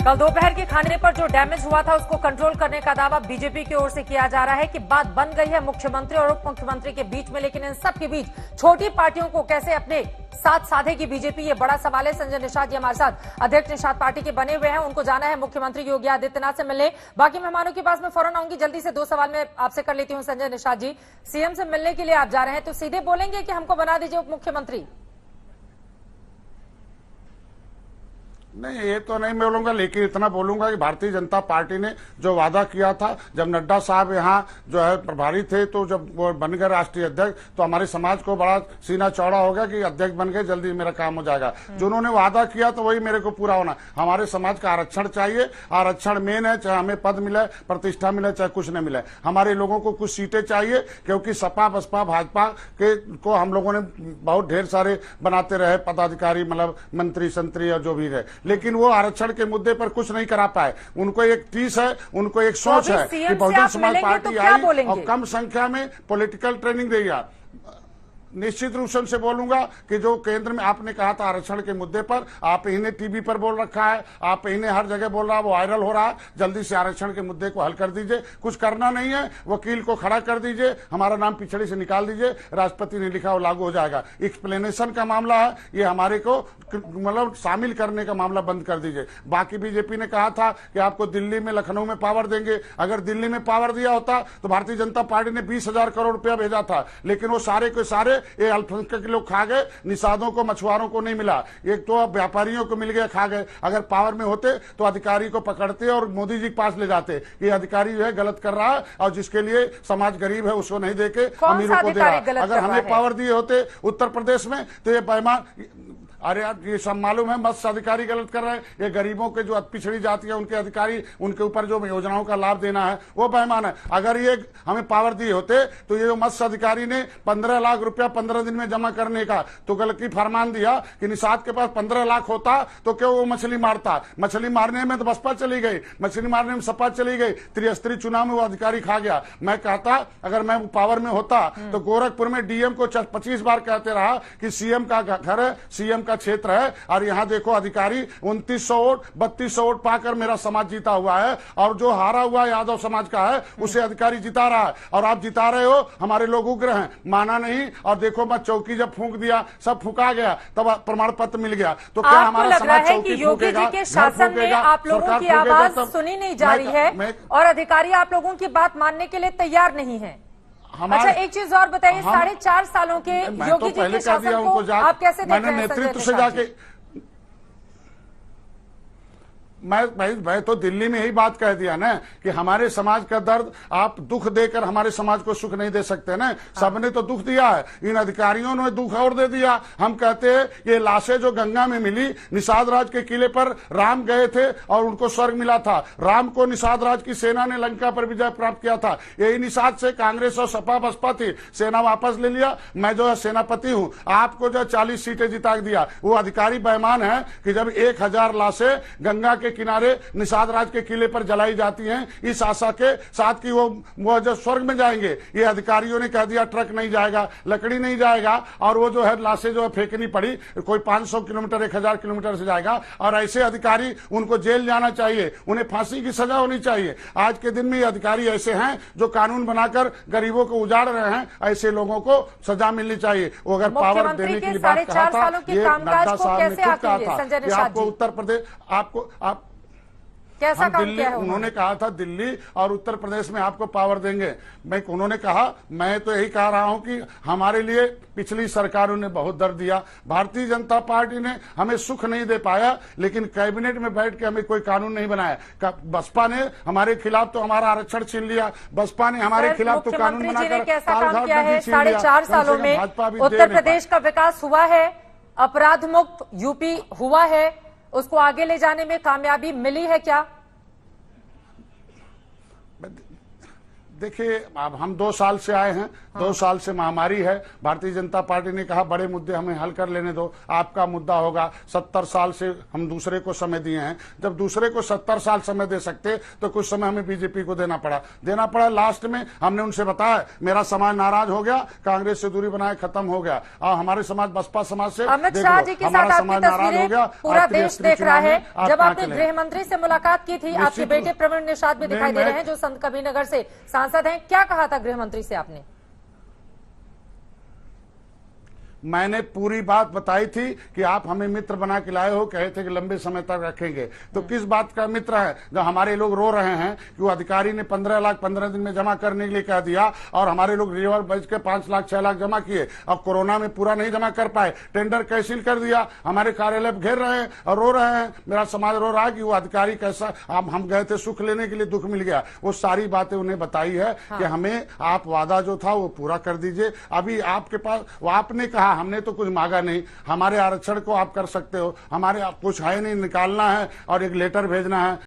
कल दोपहर के खाने पर जो डैमेज हुआ था उसको कंट्रोल करने का दावा बीजेपी की ओर से किया जा रहा है कि बात बन गई है मुख्यमंत्री और उप मुख्यमंत्री के बीच में, लेकिन इन सब के बीच छोटी पार्टियों को कैसे अपने साथ साधेगी बीजेपी, ये बड़ा सवाल है। संजय निषाद जी हमारे साथ अध्यक्ष निषाद पार्टी के बने हुए हैं, उनको जाना है मुख्यमंत्री योगी आदित्यनाथ से मिलने। बाकी मेहमानों के पास मैं फौरन आऊंगी, जल्दी से दो सवाल मैं आपसे कर लेती हूँ। संजय निषाद जी, सीएम से मिलने के लिए आप जा रहे हैं तो सीधे बोलेंगे कि हमको बना दीजिए उप मुख्यमंत्री? नहीं, ये तो नहीं बोलूंगा, लेकिन इतना बोलूंगा कि भारतीय जनता पार्टी ने जो वादा किया था, जब नड्डा साहब यहाँ जो है प्रभारी थे, तो जब वो बन गए राष्ट्रीय अध्यक्ष, तो हमारे समाज को बड़ा सीना चौड़ा हो गया कि अध्यक्ष बन गए, जल्दी मेरा काम हो जाएगा। जो उन्होंने वादा किया तो वही मेरे को पूरा होना। हमारे समाज का आरक्षण चाहिए, आरक्षण मेन है, चाहे हमें पद मिले, प्रतिष्ठा मिले, चाहे कुछ न मिले। हमारे लोगों को कुछ सीटें चाहिए, क्योंकि सपा बसपा भाजपा के को हम लोगों ने बहुत ढेर सारे बनाते रहे पदाधिकारी, मतलब मंत्री संतरी और जो भी रहे, लेकिन वो आरक्षण के मुद्दे पर कुछ नहीं करा पाए। उनको एक टीस है, उनको एक सोच है कि बहुजन समाज पार्टी आई और कम संख्या में पॉलिटिकल ट्रेनिंग देगा। निश्चित रूप से उनसे बोलूंगा कि जो केंद्र में आपने कहा था आरक्षण के मुद्दे पर, आप इन्हें टीवी पर बोल रखा है, आप इन्हें हर जगह बोल रहा है, वो वायरल हो रहा है। जल्दी से आरक्षण के मुद्दे को हल कर दीजिए, कुछ करना नहीं है, वकील को खड़ा कर दीजिए, हमारा नाम पिछड़ी से निकाल दीजिए, राष्ट्रपति ने लिखा वो लागू हो जाएगा। एक्सप्लेनेशन का मामला है, ये हमारे को मतलब शामिल करने का मामला बंद कर दीजिए। बाकी बीजेपी ने कहा था कि आपको दिल्ली में लखनऊ में पावर देंगे, अगर दिल्ली में पावर दिया होता तो भारतीय जनता पार्टी ने 20,000 करोड़ रुपया भेजा था, लेकिन वो सारे के सारे ये अल्पसंख्यक के लोग खा गए, निषादों को मछुआरों को नहीं मिला, एक तो व्यापारियों को मिल गया, खा गए। अगर पावर में होते तो अधिकारी को पकड़ते और मोदी जी के पास ले जाते, ये अधिकारी जो है गलत कर रहा है और जिसके लिए समाज गरीब है उसको नहीं देके अमीरों को दे रहा है। अगर हमें पावर दिए होते उत्तर प्रदेश में तो ये बेईमान, अरे यार ये सब मालूम है, मत्स्य अधिकारी गलत कर रहे हैं, ये गरीबों के जो पिछड़ी जाति है उनके अधिकारी, उनके ऊपर जो योजनाओं का लाभ देना है वो बेईमान है। अगर ये हमें पावर दिए होते तो ये जो मत्स्य अधिकारी ने 15 लाख रुपया 15 दिन में जमा करने का तो गलती फरमान दिया कि निषाद के पास 15 लाख होता तो क्यों वो मछली मारता। मछली मारने में तो बसपा चली गई, मछली मारने में सपा चली गई, त्रिस्तरीय चुनाव में वो अधिकारी खा गया। मैं कहता अगर मैं पावर में होता तो गोरखपुर में डीएम को 25 बार कहते रहा कि सीएम का घर है, सीएम क्षेत्र है, और यहां देखो अधिकारी 2900 वोट 3200 वोट पाकर मेरा समाज जीता हुआ है, और जो हारा हुआ यादव समाज का है उसे अधिकारी जिता रहा है, और आप जिता रहे हो। हमारे लोग उग्र हैं, माना नहीं, और देखो मैं चौकी जब फूंक दिया, सब फूका गया, तब प्रमाण पत्र मिल गया। तो क्या हमारा समाज चौकी फूकेगा? के शासन में आप लोगों की आवाज सुनी नहीं जा रही है और अधिकारी आप लोगों की बात मानने के लिए तैयार नहीं है। अच्छा, एक चीज और बताइए, 4.5 सालों के योगी जी के शासन को आप कैसे देख रहे हैं? नेतृत्व से जाके मैं तो दिल्ली में यही बात कह दिया ना कि हमारे समाज का दर्द आप दुख देकर हमारे समाज को सुख नहीं दे सकते ना। सबने तो दुख दिया है, इन अधिकारियों ने दुख और दे दिया। हम कहते हैं ये लाशें जो गंगा में मिली, निषाद राज के किले पर राम गए थे और उनको स्वर्ग मिला था। राम को निषाद राज की सेना ने लंका पर विजय प्राप्त किया था, यही निषाद से कांग्रेस और सपा बसपा थी, सेना वापस ले लिया। मैं जो है सेनापति हूं, आपको जो 40 सीटें जिता दिया। वो अधिकारी बेईमान है कि जब 1000 लाशें गंगा के किनारे निषाद राज के किले पर जलाई जाती हैं इस आशा के साथ कि वो जो स्वर्ग में जाएंगे, ये अधिकारियों ने कह दिया ट्रक नहीं जाएगा, लकड़ी नहीं जाएगा, और वो जो है लाशें जो है फेंकनी पड़ी, कोई 500 किलोमीटर 1000 किलोमीटर से जाएगा। और ऐसे अधिकारी उनको जेल जाना चाहिए, उन्हें फांसी की सजा होनी चाहिए। आज के दिन में ये अधिकारी ऐसे हैं जो कानून बनाकर गरीबों को उजाड़ रहे हैं, ऐसे लोगों को सजा मिलनी चाहिए। वो अगर पावर देने की बात कहा था, ये नड्डा साहब ने खुद कहा था कि आपको उत्तर प्रदेश आप कैसा काम दिल्ली, उन्होंने कहा था दिल्ली और उत्तर प्रदेश में आपको पावर देंगे। उन्होंने कहा, मैं तो यही कह रहा हूं कि हमारे लिए पिछली सरकारों ने बहुत दर्द दिया। भारतीय जनता पार्टी ने हमें सुख नहीं दे पाया, लेकिन कैबिनेट में बैठ के हमें कोई कानून नहीं बनाया। बसपा ने हमारे खिलाफ तो हमारा आरक्षण छीन लिया, बसपा ने हमारे खिलाफ तो कानून बनाकर 4.5 सालों में उत्तर प्रदेश का विकास हुआ है, अपराध मुक्त यूपी हुआ है, उसको आगे ले जाने में कामयाबी मिली है क्या? देखिए, अब हम 2 साल से आए हैं, 2 साल से महामारी है। भारतीय जनता पार्टी ने कहा बड़े मुद्दे हमें हल कर लेने दो, आपका मुद्दा होगा। 70 साल से हम दूसरे को समय दिए हैं। जब दूसरे को 70 साल समय दे सकते तो कुछ समय हमें बीजेपी को देना पड़ा। लास्ट में हमने उनसे बताया मेरा समाज नाराज हो गया, कांग्रेस से दूरी बनाए खत्म हो गया, और हमारे समाज बसपा समाज से अमित शाह जी के साथ आपकी तस्वीरें पूरा देश देख रहा है। जब आपने गृह मंत्री से मुलाकात की थी, आपके बेटे प्रवीण निषाद भी दिखाई दे रहे हैं जो संत कबीरनगर से सांसद हैं, क्या कहा था गृह मंत्री से आपने? मैंने पूरी बात बताई थी कि आप हमें मित्र बना के लाए हो, कहे थे कि लंबे समय तक रखेंगे। तो किस बात का मित्र है? जब हमारे लोग रो रहे हैं कि वो अधिकारी ने 15 लाख 15 दिन में जमा करने के लिए कह दिया, और हमारे लोग रिवर बज के 5 लाख 6 लाख जमा किए, अब कोरोना में पूरा नहीं जमा कर पाए, टेंडर कैंसिल कर दिया, हमारे कार्यालय घेर रहे हैं और रो रहे हैं। मेरा समाज रो रहा है कि वो अधिकारी कैसा, अब हम गए थे सुख लेने के लिए, दुख मिल गया। वो सारी बातें उन्हें बताई है कि हमें आप वादा जो था वो पूरा कर दीजिए। अभी आपके पास, आपने कहा हमने तो कुछ मांगा नहीं, हमारे आरक्षण को आप कर सकते हो, हमारे कुछ है नहीं, निकालना है और एक लेटर भेजना है।